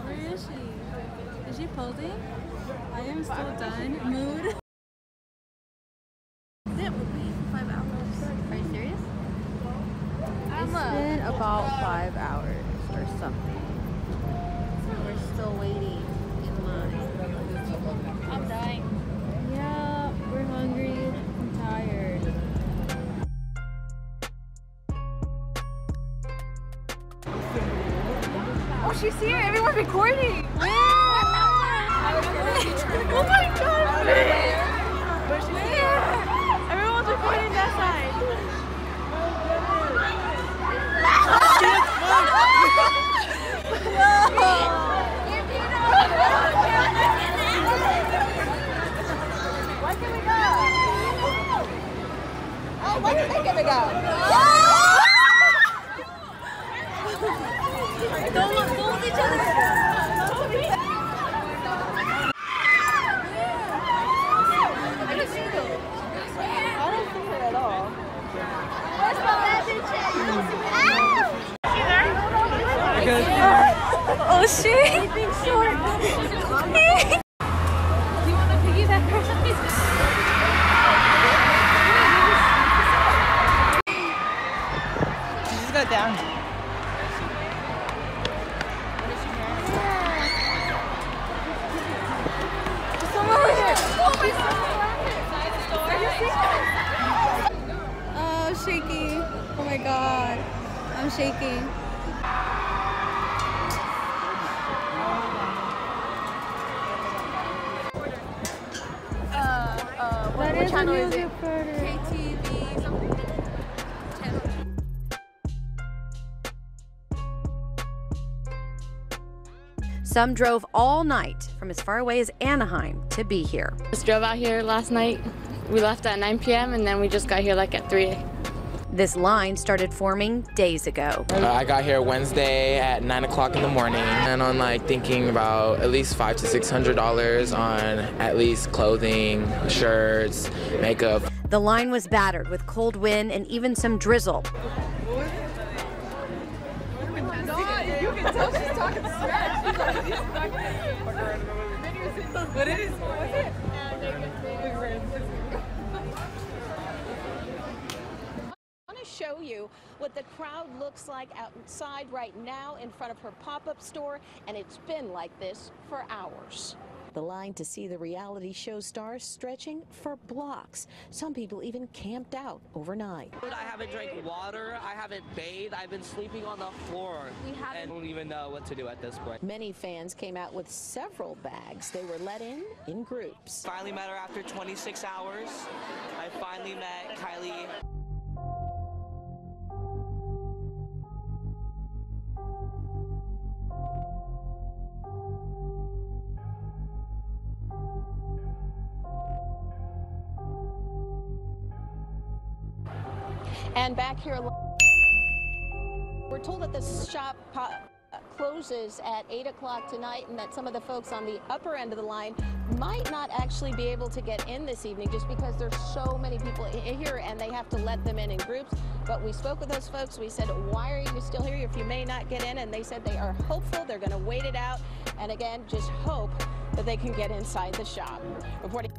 Where is she? Is she posing? I am so done. Mood. That would be 5 hours. Are you serious? It's been about 5 hours or something. We're still waiting in line. I'm dying. Yeah, we're hungry. I'm tired. Oh, she's here. Everyone's recording. Oh my god. But she's here. Everyone's recording that side. Why can we go? Oh, why can we go? Don't look at each other. I can see her. I don't see her at all. Where's the legend chick? See there? Oh shit! Anything short. Do you want to piggyback her? Just go down. Oh, shaky. Oh my god. I'm shaking. What channel is it? KTV something. Channel. Some drove all night from as far away as Anaheim to be here. Just drove out here last night. We left at 9 p.m. and then we just got here like at 3. This line started forming days ago. I got here Wednesday at 9 o'clock in the morning, and on like thinking about at least $500 to $600 on at least clothing, shirts, makeup. The line was battered with cold wind and even some drizzle. You can tell she's talking smash. What it is? What's it? I want to show you what the crowd looks like outside right now in front of her pop-up store, and it's been like this for hours. The line to see the reality show stars stretching for blocks. Some people even camped out overnight. I haven't drank water, I haven't bathed, I've been sleeping on the floor and don't even know what to do at this point. Many fans came out with several bags. They were let in groups. Finally met her after 26 hours. I finally met Kylie. And back here, we're told that the shop closes at 8 o'clock tonight, and that some of the folks on the upper end of the line might not actually be able to get in this evening just because there's so many people here and they have to let them in groups. But we spoke with those folks. We said, why are you still here if you may not get in? And they said they are hopeful. They're going to wait it out. And again, just hope that they can get inside the shop. Reporting.